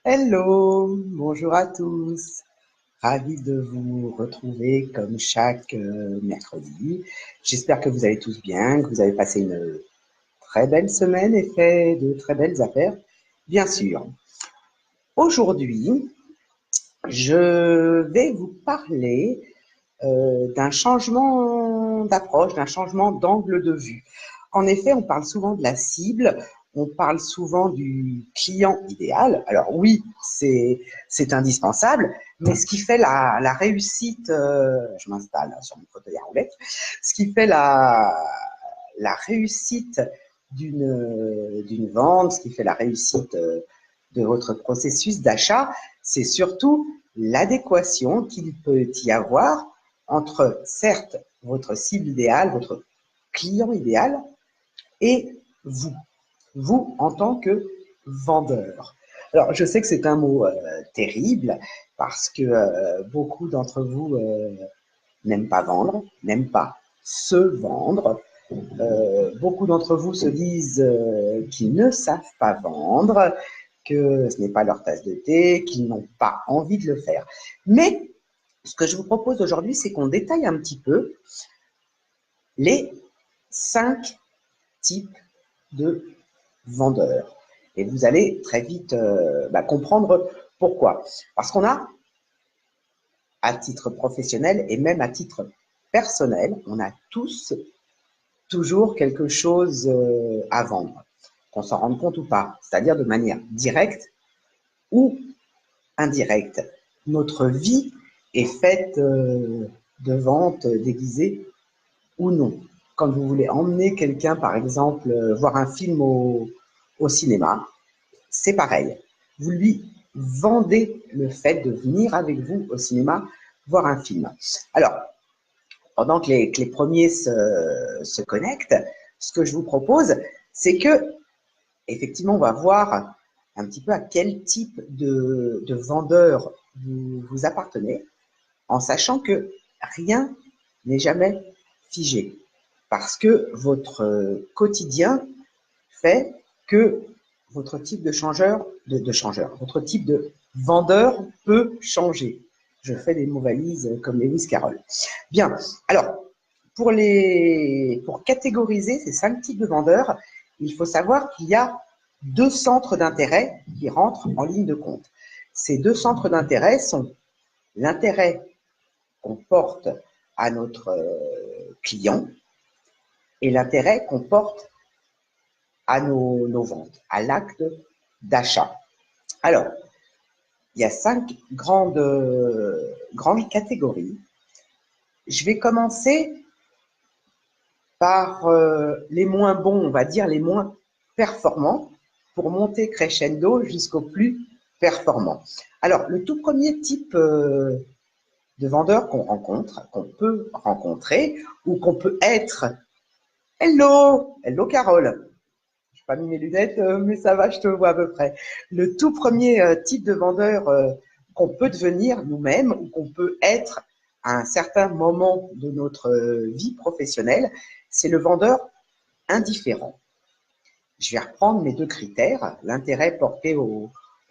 Hello, bonjour à tous. Ravi de vous retrouver comme chaque mercredi. J'espère que vous allez tous bien, que vous avez passé une très belle semaine et fait de très belles affaires. Bien sûr, aujourd'hui, je vais vous parler d'un changement d'approche, d'un changement d'angle de vue. En effet, on parle souvent de la cible, on parle souvent du client idéal. Alors oui, c'est indispensable, mais ce qui fait la réussite, je m'installe sur mon fauteuil à roulettes, ce qui fait la réussite d'une vente, ce qui fait la réussite de votre processus d'achat, c'est surtout l'adéquation qu'il peut y avoir entre, certes, votre cible idéale, votre client idéal, et vous, vous en tant que vendeur. Alors, je sais que c'est un mot terrible parce que beaucoup d'entre vous n'aiment pas vendre, n'aiment pas se vendre. Beaucoup d'entre vous se disent qu'ils ne savent pas vendre, que ce n'est pas leur tasse de thé, qu'ils n'ont pas envie de le faire. Mais ce que je vous propose aujourd'hui, c'est qu'on détaille un petit peu les 5 types de vendeurs. Et vous allez très vite comprendre pourquoi. Parce qu'on a, à titre professionnel et même à titre personnel, on a tous toujours quelque chose à vendre, qu'on s'en rende compte ou pas, c'est-à-dire de manière directe ou indirecte. Notre vie est faite de ventes déguisées ou non. Quand vous voulez emmener quelqu'un, par exemple, voir un film au cinéma, c'est pareil. Vous lui vendez le fait de venir avec vous au cinéma voir un film. Alors, pendant que les premiers se connectent, ce que je vous propose, c'est que, effectivement, on va voir un petit peu à quel type de vendeur vous appartenez, en sachant que rien n'est jamais figé. Parce que votre quotidien fait que votre type votre type de vendeur peut changer. Je fais des mots valises comme Lewis Carroll. Bien, alors, pour catégoriser ces 5 types de vendeurs, il faut savoir qu'il y a 2 centres d'intérêt qui rentrent en ligne de compte. Ces 2 centres d'intérêt sont l'intérêt qu'on porte à notre client et l'intérêt qu'on porte à nos ventes, à l'acte d'achat. Alors, il y a 5 grandes catégories. Je vais commencer par les moins bons, on va dire les moins performants, pour monter crescendo jusqu'au plus performant. Alors, le tout premier type de vendeur qu'on rencontre, qu'on peut rencontrer, ou qu'on peut être. Hello, hello Carole. Je n'ai pas mis mes lunettes, mais ça va, je te vois à peu près. Le tout premier type de vendeur qu'on peut devenir nous-mêmes ou qu'on peut être à un certain moment de notre vie professionnelle, c'est le vendeur indifférent. Je vais reprendre mes 2 critères, l'intérêt porté au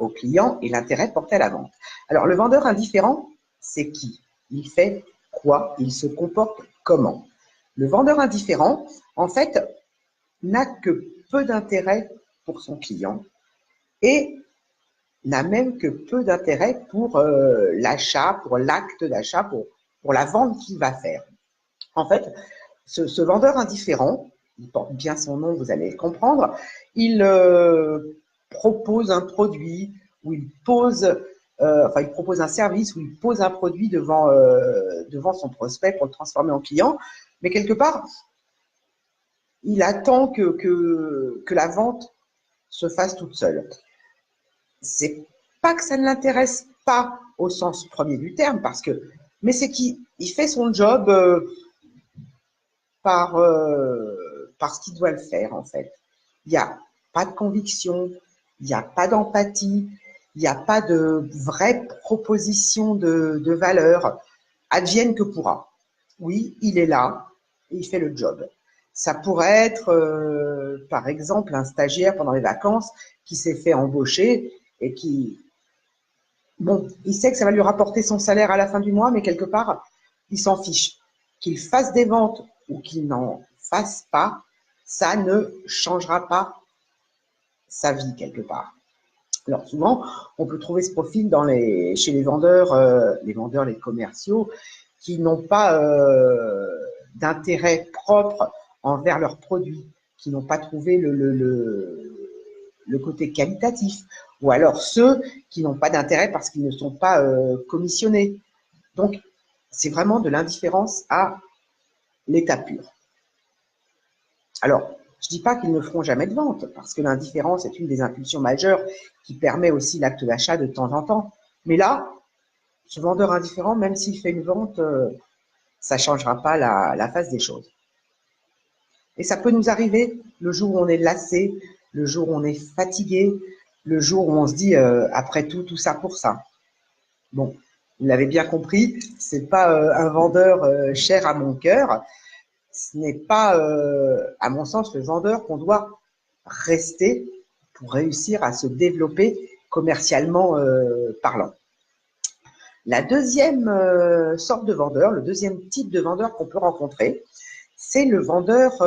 client et l'intérêt porté à la vente. Alors, le vendeur indifférent, c'est qui? Il fait quoi? Il se comporte comment? Le vendeur indifférent, en fait, n'a que peu d'intérêt pour son client et n'a même que peu d'intérêt pour l'achat, pour l'acte d'achat, pour la vente qu'il va faire. En fait, ce vendeur indifférent, il porte bien son nom, vous allez le comprendre, il propose un produit ou il propose un service ou il pose un produit devant son prospect pour le transformer en client, mais quelque part, il attend que la vente se fasse toute seule. C'est pas que ça ne l'intéresse pas au sens premier du terme, mais c'est qu'il fait son job par ce qu'il doit le faire, en fait. Il n'y a pas de conviction, il n'y a pas d'empathie, il n'y a pas de vraie proposition de valeur. Advienne que pourra. Oui, il est là et il fait le job. Ça pourrait être, par exemple, un stagiaire pendant les vacances qui s'est fait embaucher et qui Bon, il sait que ça va lui rapporter son salaire à la fin du mois, mais quelque part, il s'en fiche. Qu'il fasse des ventes ou qu'il n'en fasse pas, ça ne changera pas sa vie quelque part. Alors souvent, on peut trouver ce profil chez les commerciaux, qui n'ont pas d'intérêt propre envers leurs produits, qui n'ont pas trouvé le côté qualitatif, ou alors ceux qui n'ont pas d'intérêt parce qu'ils ne sont pas commissionnés. Donc, c'est vraiment de l'indifférence à l'état pur. Alors, je ne dis pas qu'ils ne feront jamais de vente, parce que l'indifférence est une des impulsions majeures qui permet aussi l'acte d'achat de temps en temps. Mais là, ce vendeur indifférent, même s'il fait une vente, ça ne changera pas la face des choses. Et ça peut nous arriver le jour où on est lassé, le jour où on est fatigué, le jour où on se dit après tout ça pour ça. Bon, vous l'avez bien compris, c'est pas un vendeur cher à mon cœur. Ce n'est pas, à mon sens, le vendeur qu'on doit rester pour réussir à se développer commercialement parlant. La deuxième sorte de vendeur, le deuxième type de vendeur qu'on peut rencontrer, c'est le vendeur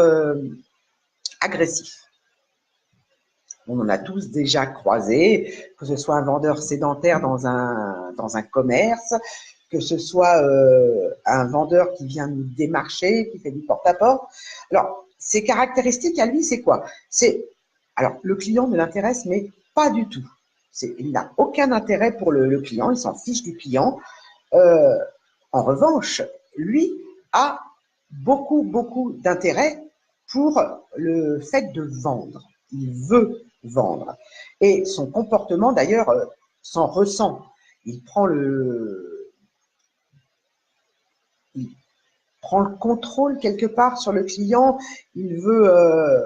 agressif. On en a tous déjà croisé, que ce soit un vendeur sédentaire dans un commerce, que ce soit un vendeur qui vient nous démarcher, qui fait du porte-à-porte. Alors, ses caractéristiques à lui, c'est quoi? Alors, le client ne l'intéresse, mais pas du tout. Il n'a aucun intérêt pour le client, il s'en fiche du client. En revanche, lui a beaucoup d'intérêt pour le fait de vendre. Il veut vendre. Et son comportement, d'ailleurs, s'en ressent. Il prend le contrôle quelque part sur le client, il veut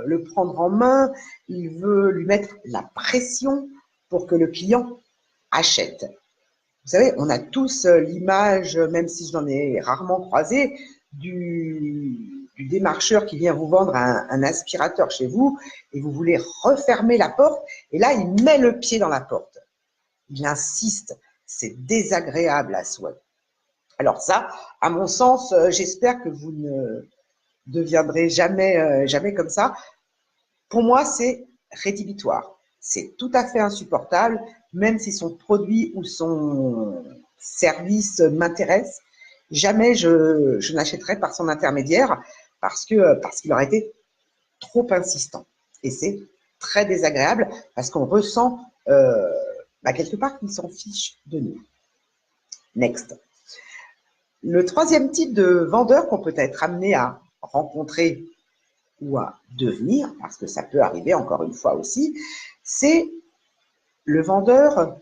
le prendre en main, il veut lui mettre la pression pour que le client achète. Vous savez, on a tous l'image, même si je l'en ai rarement croisé, du démarcheur qui vient vous vendre un aspirateur chez vous et vous voulez refermer la porte et là, il met le pied dans la porte. Il insiste, c'est désagréable à souhait. Alors ça, à mon sens, j'espère que vous ne deviendrez jamais comme ça. Pour moi, c'est rédhibitoire. C'est tout à fait insupportable, même si son produit ou son service m'intéresse. Jamais je n'achèterai par son intermédiaire parce qu'il aurait été trop insistant. Et c'est très désagréable parce qu'on ressent quelque part qu'il s'en fiche de nous. Next. Le troisième type de vendeur qu'on peut être amené à rencontrer ou à devenir, parce que ça peut arriver encore une fois aussi, c'est le vendeur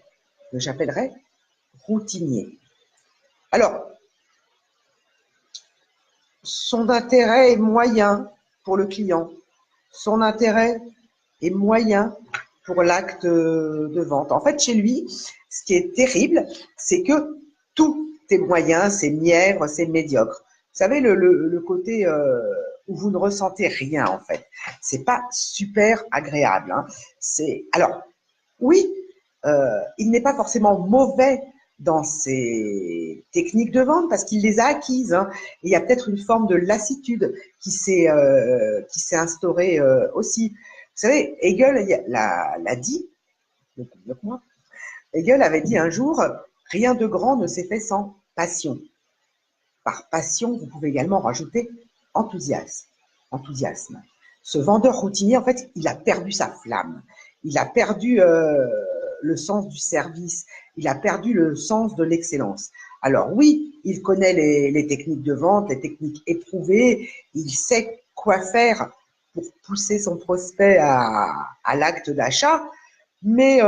que j'appellerais routinier. Alors, son intérêt est moyen pour le client, son intérêt est moyen pour l'acte de vente. En fait, chez lui, ce qui est terrible, c'est que tout est moyen, c'est mièvre, c'est médiocre. Vous savez, le côté où vous ne ressentez rien, en fait. C'est pas super agréable. Hein. Alors, oui, il n'est pas forcément mauvais dans ses techniques de vente parce qu'il les a acquises. Hein. Et il y a peut-être une forme de lassitude qui s'est instaurée aussi. Vous savez, Hegel l'a dit, Hegel avait dit un jour, rien de grand ne s'est fait sans passion. Par passion, vous pouvez également rajouter enthousiasme. Ce vendeur routinier, en fait, il a perdu sa flamme. Il a perdu le sens du service. Il a perdu le sens de l'excellence. Alors oui, il connaît les techniques de vente, les techniques éprouvées. Il sait quoi faire pour pousser son prospect à l'acte d'achat. Mais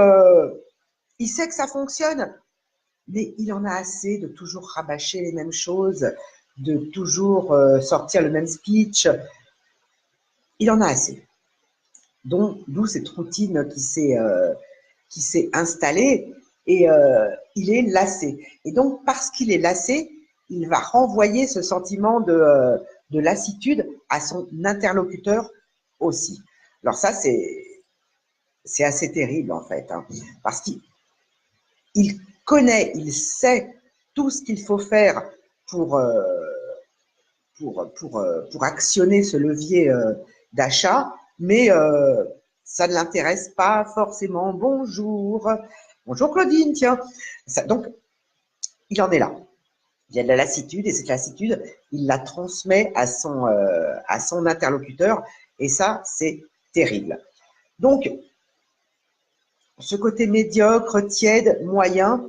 il sait que ça fonctionne. Mais il en a assez de toujours rabâcher les mêmes choses, de toujours sortir le même speech. Il en a assez. D'où cette routine qui s'est installée et il est lassé. Et donc, parce qu'il est lassé, il va renvoyer ce sentiment de lassitude à son interlocuteur aussi. Alors ça, c'est assez terrible en fait, hein, parce qu'il connaît, il sait tout ce qu'il faut faire pour actionner ce levier d'achat, mais ça ne l'intéresse pas forcément. Bonjour. Bonjour Claudine, tiens. Donc, il en est là. Il y a de la lassitude et cette lassitude, il la transmet à son interlocuteur et ça, c'est terrible. Donc, ce côté médiocre, tiède, moyen,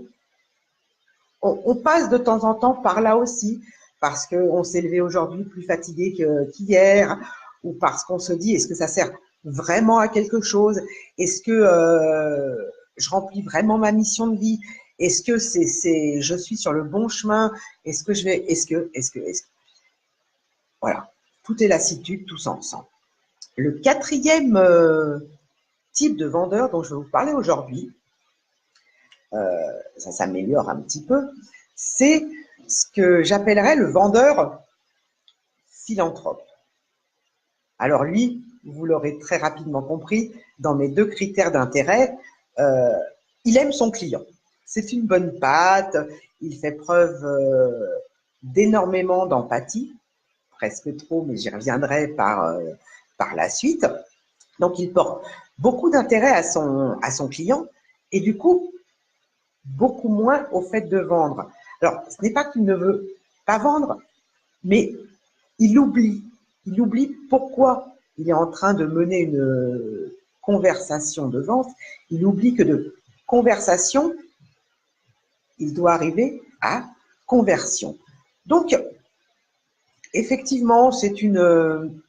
on passe de temps en temps par là aussi parce qu'on s'est levé aujourd'hui plus fatigué qu'hier ou parce qu'on se dit est-ce que ça sert vraiment à quelque chose? Est-ce que je remplis vraiment ma mission de vie? Est-ce que je suis sur le bon chemin? Est-ce que voilà, tout est lassitude, tout ça ensemble. Le quatrième type de vendeur dont je vais vous parler aujourd'hui, ça s'améliore un petit peu, c'est ce que j'appellerais le vendeur philanthrope. Alors lui, vous l'aurez très rapidement compris, dans mes 2 critères d'intérêt, il aime son client. C'est une bonne patte, il fait preuve d'énormément d'empathie, presque trop, mais j'y reviendrai par la suite. Donc il porte beaucoup d'intérêt à son client et du coup, beaucoup moins au fait de vendre. Alors, ce n'est pas qu'il ne veut pas vendre, mais il oublie pourquoi il est en train de mener une conversation de vente. Il oublie que de conversation, il doit arriver à conversion. Donc, effectivement, c'est une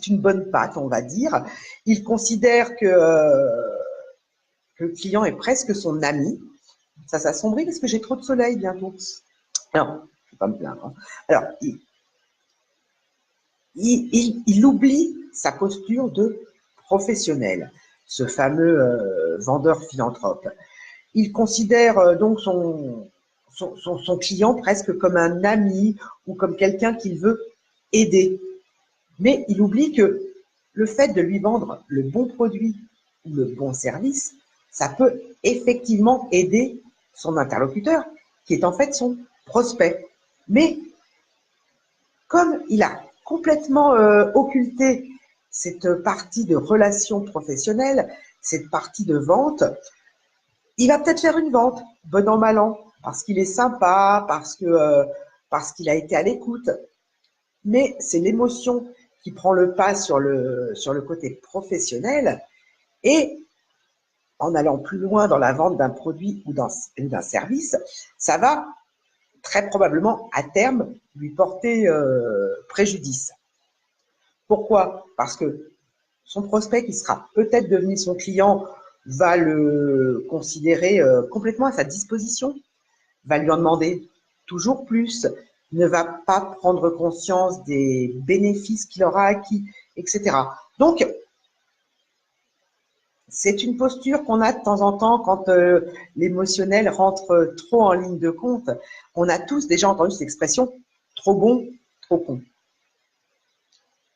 bonne patte, on va dire. Il considère que le client est presque son ami. Ça s'assombrit parce que j'ai trop de soleil bientôt. Alors, je ne vais pas me plaindre. Hein. Alors, il oublie sa posture de professionnel, ce fameux vendeur philanthrope. Il considère donc son client presque comme un ami ou comme quelqu'un qu'il veut aider. Mais il oublie que le fait de lui vendre le bon produit ou le bon service, ça peut effectivement aider son interlocuteur, qui est en fait son prospect. Mais comme il a complètement occulté cette partie de relation professionnelle, cette partie de vente, il va peut-être faire une vente, bon an, mal an, parce qu'il est sympa, parce qu'il a été à l'écoute. Mais c'est l'émotion qui prend le pas sur le côté professionnel et en allant plus loin dans la vente d'un produit ou d'un service, ça va très probablement à terme lui porter préjudice. Pourquoi? Parce que son prospect qui sera peut-être devenu son client va le considérer complètement à sa disposition, va lui en demander toujours plus, ne va pas prendre conscience des bénéfices qu'il aura acquis, etc. Donc, c'est une posture qu'on a de temps en temps quand l'émotionnel rentre trop en ligne de compte. On a tous déjà entendu cette expression « trop bon, trop con ».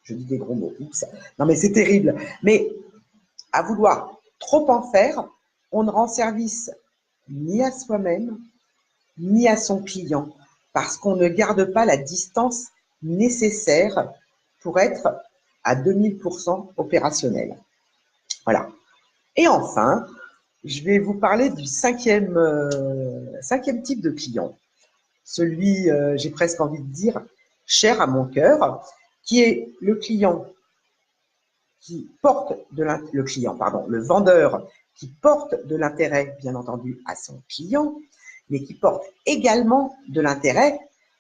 Je dis des gros mots, oups. Non mais c'est terrible. Mais à vouloir trop en faire, on ne rend service ni à soi-même, ni à son client, parce qu'on ne garde pas la distance nécessaire pour être à 2000% opérationnel. Voilà. Et enfin, je vais vous parler du cinquième type de client, celui, j'ai presque envie de dire, cher à mon cœur, qui est le client qui porte le vendeur qui porte de l'intérêt, bien entendu, à son client, mais qui porte également de l'intérêt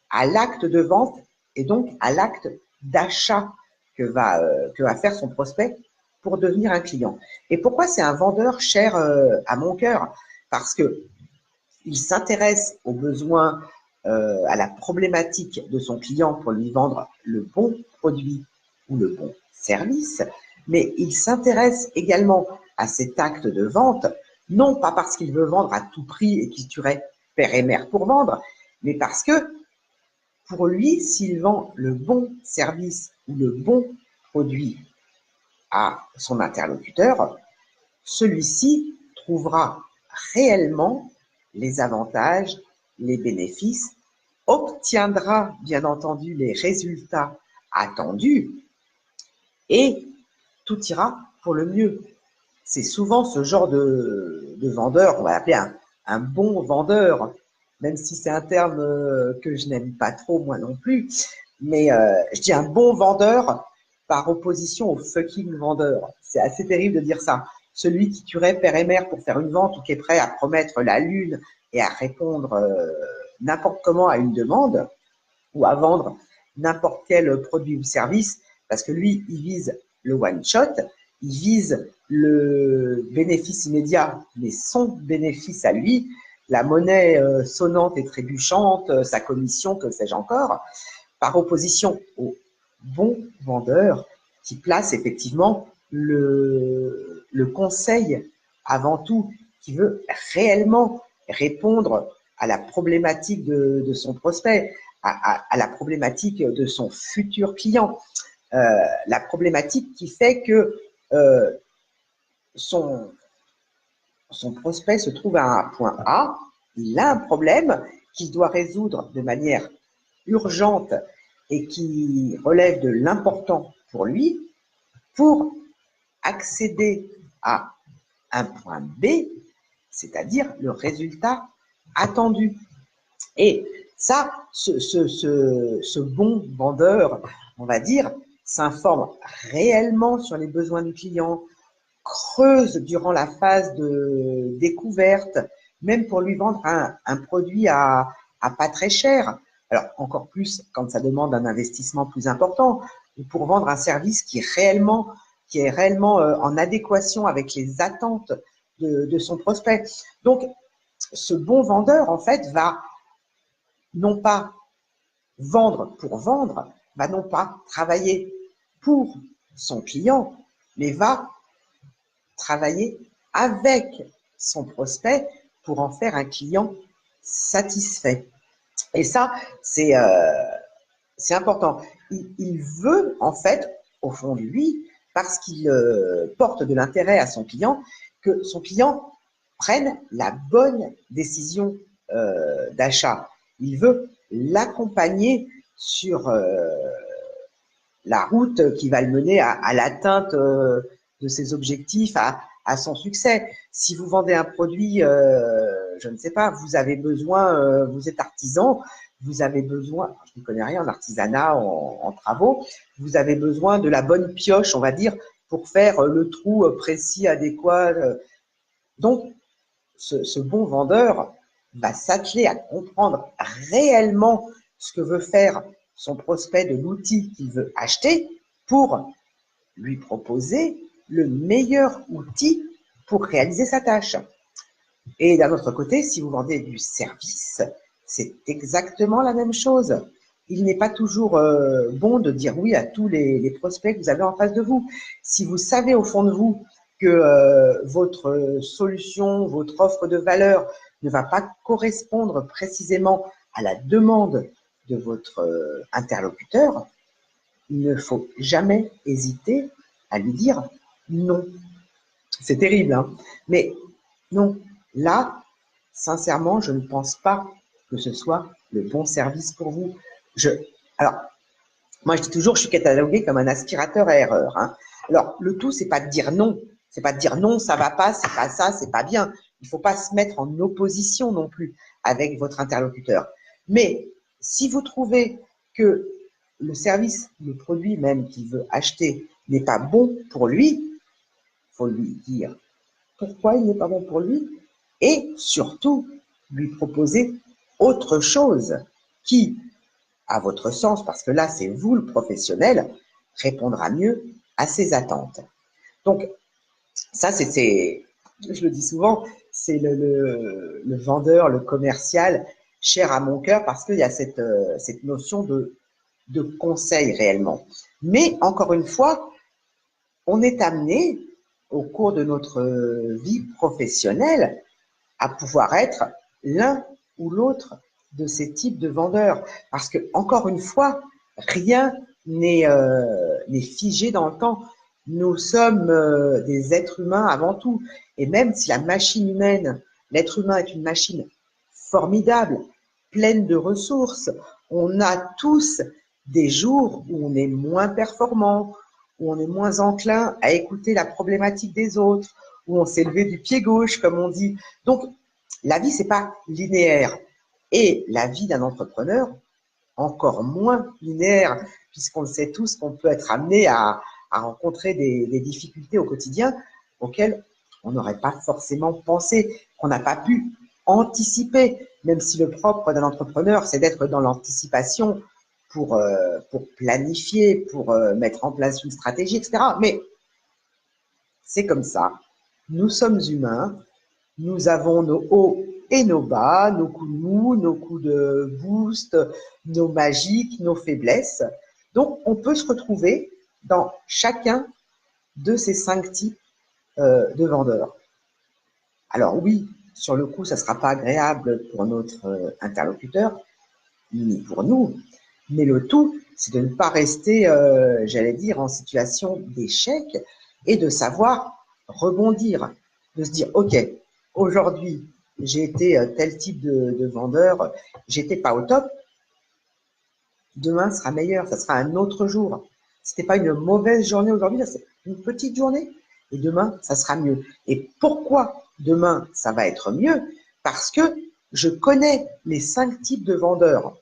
à l'acte de vente et donc à l'acte d'achat que va faire son prospect pour devenir un client. Et pourquoi c'est un vendeur cher à mon cœur? Parce qu'il s'intéresse aux besoins, à la problématique de son client pour lui vendre le bon produit ou le bon service, mais il s'intéresse également à cet acte de vente, non pas parce qu'il veut vendre à tout prix et qu'il tuerait père et mère pour vendre, mais parce que pour lui, s'il vend le bon service ou le bon produit à son interlocuteur, celui-ci trouvera réellement les avantages, les bénéfices, obtiendra bien entendu les résultats attendus et tout ira pour le mieux. C'est souvent ce genre de vendeur qu'on va appeler un bon vendeur, même si c'est un terme que je n'aime pas trop moi non plus, mais je dis un bon vendeur par opposition au fucking vendeur. C'est assez terrible de dire ça. Celui qui tuerait père et mère pour faire une vente ou qui est prêt à promettre la lune et à répondre n'importe comment à une demande ou à vendre n'importe quel produit ou service, parce que lui, il vise le one-shot, il vise le bénéfice immédiat, mais son bénéfice à lui, la monnaie sonnante et trébuchante, sa commission, que sais-je encore, par opposition au bon vendeur qui place effectivement le conseil avant tout, qui veut réellement répondre à la problématique de son prospect, à la problématique de son futur client, la problématique qui fait que son prospect se trouve à un point A, il a un problème qu'il doit résoudre de manière urgente et qui relève de l'important pour lui, pour accéder à un point B, c'est-à-dire le résultat attendu. Et ça, ce bon vendeur, on va dire, s'informe réellement sur les besoins du client, creuse durant la phase de découverte, même pour lui vendre un produit à pas très cher. Alors, encore plus quand ça demande un investissement plus important, ou pour vendre un service qui est réellement en adéquation avec les attentes de son prospect. Donc, ce bon vendeur, en fait, va non pas vendre pour vendre, va non pas travailler pour son client, mais va travailler avec son prospect pour en faire un client satisfait. Et ça, c'est important. Il veut, en fait, au fond de lui, parce qu'il porte de l'intérêt à son client, que son client prenne la bonne décision d'achat. Il veut l'accompagner sur la route qui va le mener à l'atteinte de ses objectifs, à son succès. Si vous vendez un produit, je ne sais pas, vous avez besoin, vous êtes artisan, vous avez besoin, je ne connais rien en artisanat, en travaux, vous avez besoin de la bonne pioche, on va dire, pour faire le trou précis, adéquat. Donc, ce bon vendeur va s'atteler à comprendre réellement ce que veut faire son prospect de l'outil qu'il veut acheter pour lui proposer le meilleur outil pour réaliser sa tâche. Et d'un autre côté, si vous vendez du service, c'est exactement la même chose. Il n'est pas toujours bon de dire oui à tous les prospects que vous avez en face de vous. Si vous savez au fond de vous que votre solution, votre offre de valeur ne va pas correspondre précisément à la demande de votre interlocuteur, il ne faut jamais hésiter à lui dire non. C'est terrible, hein, mais non. Là, sincèrement, je ne pense pas que ce soit le bon service pour vous. Alors, moi, je dis toujours, je suis catalogué comme un aspirateur à erreur. Hein. Alors, le tout, c'est pas de dire non. C'est pas de dire non, ça va pas, c'est pas ça, c'est pas bien. Il faut pas se mettre en opposition non plus avec votre interlocuteur. Mais si vous trouvez que le service, le produit même qu'il veut acheter n'est pas bon pour lui, il faut lui dire pourquoi il n'est pas bon pour lui et surtout lui proposer autre chose qui, à votre sens, parce que là, c'est vous le professionnel, répondra mieux à ses attentes. Donc, ça, je le dis souvent, c'est le vendeur, le commercial, cher à mon cœur, parce qu'il y a cette notion de conseil réellement. Mais, encore une fois, on est amené, au cours de notre vie professionnelle, à pouvoir être l'un ou l'autre de ces types de vendeurs. Parce que, encore une fois, rien n'est figé dans le temps. Nous sommes des êtres humains avant tout. Et même si la machine humaine, l'être humain est une machine formidable, pleine de ressources. On a tous des jours où on est moins performant, où on est moins enclin à écouter la problématique des autres, où on s'est levé du pied gauche, comme on dit. Donc, la vie, c'est pas linéaire. Et la vie d'un entrepreneur, encore moins linéaire, puisqu'on le sait tous qu'on peut être amené à rencontrer des difficultés au quotidien auxquelles on n'aurait pas forcément pensé, qu'on n'a pas pu anticiper, même si le propre d'un entrepreneur, c'est d'être dans l'anticipation pour planifier, pour mettre en place une stratégie, etc. Mais c'est comme ça. Nous sommes humains, nous avons nos hauts et nos bas, nos coups de mou, nos coups de boost, nos magiques, nos faiblesses. Donc, on peut se retrouver dans chacun de ces 5 types de vendeurs. Alors oui, sur le coup, ça ne sera pas agréable pour notre interlocuteur, ni pour nous, mais le tout, c'est de ne pas rester, j'allais dire, en situation d'échec et de savoir rebondir, de se dire, OK, aujourd'hui, j'ai été tel type de vendeur, j'étais pas au top, demain sera meilleur, ça sera un autre jour. C'était pas une mauvaise journée aujourd'hui, c'est une petite journée, et demain, ça sera mieux. Et pourquoi demain, ça va être mieux? Parce que je connais les 5 types de vendeurs.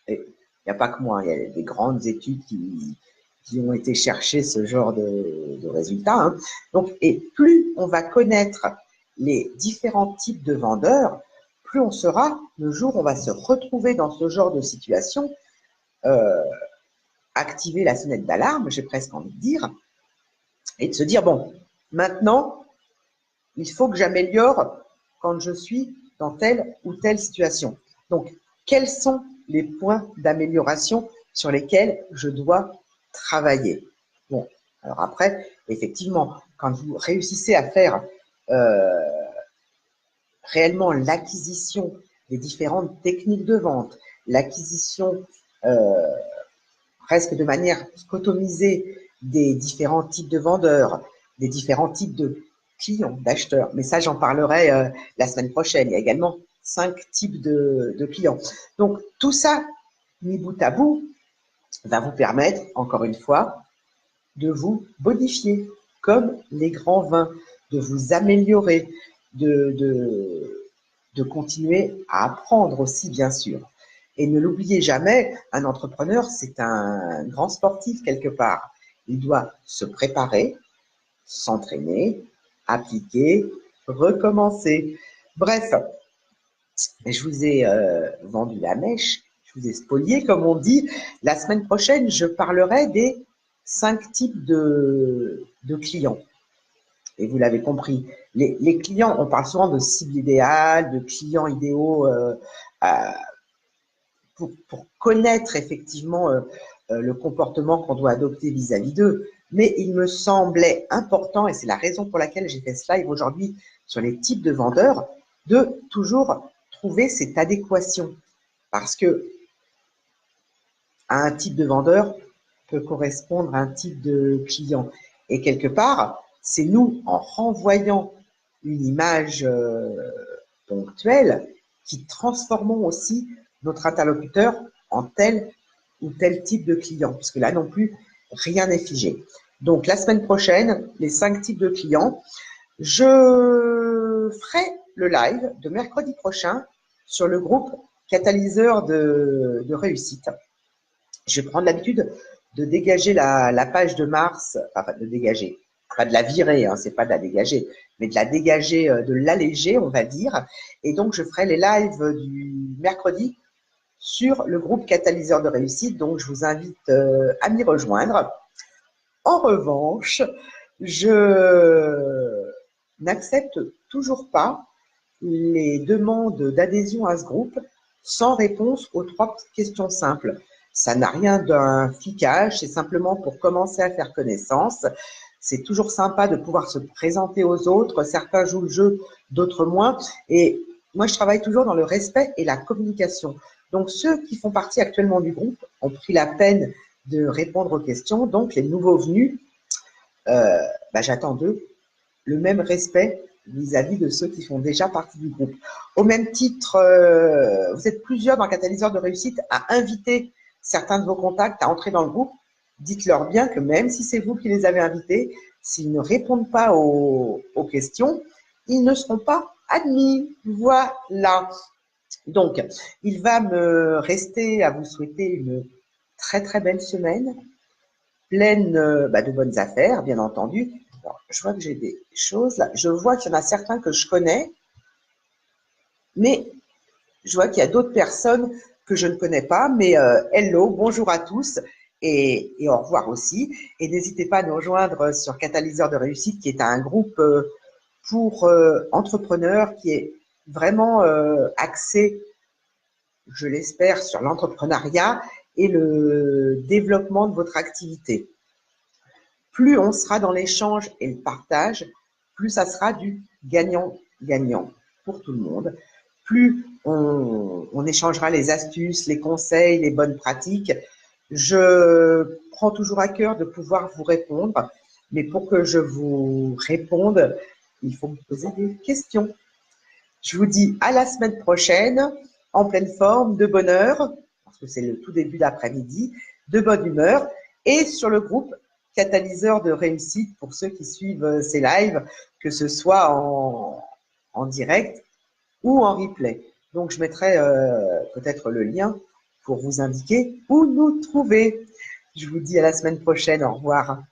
Et il n'y a pas que moi, il y a des grandes études qui ont été chercher ce genre de résultats. Hein. Donc, et plus on va connaître les différents types de vendeurs, plus on sera, le jour où on va se retrouver dans ce genre de situation, activer la sonnette d'alarme, j'ai presque envie de dire, et de se dire, bon, maintenant, il faut que j'améliore quand je suis dans telle ou telle situation. Donc, quels sont les points d'amélioration sur lesquels je dois travailler? Bon, alors après, effectivement, quand vous réussissez à faire réellement l'acquisition des différentes techniques de vente, l'acquisition presque de manière scotomisée des différents types de vendeurs, des différents types de clients, d'acheteurs. Mais ça, j'en parlerai la semaine prochaine. Il y a également 5 types de clients. Donc, tout ça, mis bout à bout, va vous permettre, encore une fois, de vous bonifier, comme les grands vins, de vous améliorer, de continuer à apprendre aussi, bien sûr. Et ne l'oubliez jamais, un entrepreneur, c'est un grand sportif quelque part. Il doit se préparer, s'entraîner, appliquer, recommencer. Bref, je vous ai vendu la mèche, je vous ai spolié, comme on dit. La semaine prochaine, je parlerai des 5 types de clients. Et vous l'avez compris, les clients, on parle souvent de cible idéale, de clients idéaux pour connaître effectivement le comportement qu'on doit adopter vis-à-vis d'eux. Mais il me semblait important, et c'est la raison pour laquelle j'ai fait ce live aujourd'hui sur les types de vendeurs, de toujours trouver cette adéquation. Parce que un type de vendeur peut correspondre à un type de client. Et quelque part, c'est nous, en renvoyant une image ponctuelle, qui transformons aussi notre interlocuteur en tel ou tel type de client, puisque là non plus, rien n'est figé. Donc, la semaine prochaine, les 5 types de clients, je ferai le live de mercredi prochain sur le groupe Catalyseur de réussite. Je vais prendre l'habitude de dégager la page de mars, enfin de dégager, pas de la virer, hein, c'est pas de la dégager, mais de la dégager, de l'alléger, on va dire. Et donc, je ferai les lives du mercredi sur le groupe Catalyseur de réussite. Donc, je vous invite à m'y rejoindre. En revanche, je n'accepte toujours pas les demandes d'adhésion à ce groupe sans réponse aux 3 petites questions simples. Ça n'a rien d'un flicage, c'est simplement pour commencer à faire connaissance. C'est toujours sympa de pouvoir se présenter aux autres. Certains jouent le jeu, d'autres moins. Et moi, je travaille toujours dans le respect et la communication. Donc, ceux qui font partie actuellement du groupe ont pris la peine de répondre aux questions. Donc, les nouveaux venus, j'attends d'eux le même respect vis-à-vis de ceux qui font déjà partie du groupe. Au même titre, vous êtes plusieurs dans Catalyseur de réussite à inviter certains de vos contacts à entrer dans le groupe. Dites-leur bien que même si c'est vous qui les avez invités, s'ils ne répondent pas aux questions, ils ne seront pas admis. Voilà. Donc, il va me rester à vous souhaiter une très très belle semaine, pleine de bonnes affaires, bien entendu. Alors, je vois que j'ai des choses là. Je vois qu'il y en a certains que je connais, mais je vois qu'il y a d'autres personnes que je ne connais pas. Mais hello, bonjour à tous et au revoir aussi. Et n'hésitez pas à nous rejoindre sur Catalyseur de réussite, qui est un groupe pour entrepreneurs qui est vraiment axé, je l'espère, sur l'entrepreneuriat et le développement de votre activité. Plus on sera dans l'échange et le partage, plus ça sera du gagnant-gagnant pour tout le monde. Plus on échangera les astuces, les conseils, les bonnes pratiques. Je prends toujours à cœur de pouvoir vous répondre, mais pour que je vous réponde, il faut me poser des questions. Je vous dis à la semaine prochaine, en pleine forme, de bonne heure, parce que c'est le tout début d'après-midi, de bonne humeur, et sur le groupe Catalyseur de réussite pour ceux qui suivent ces lives, que ce soit en direct ou en replay. Donc, je mettrai peut-être le lien pour vous indiquer où nous trouver. Je vous dis à la semaine prochaine. Au revoir.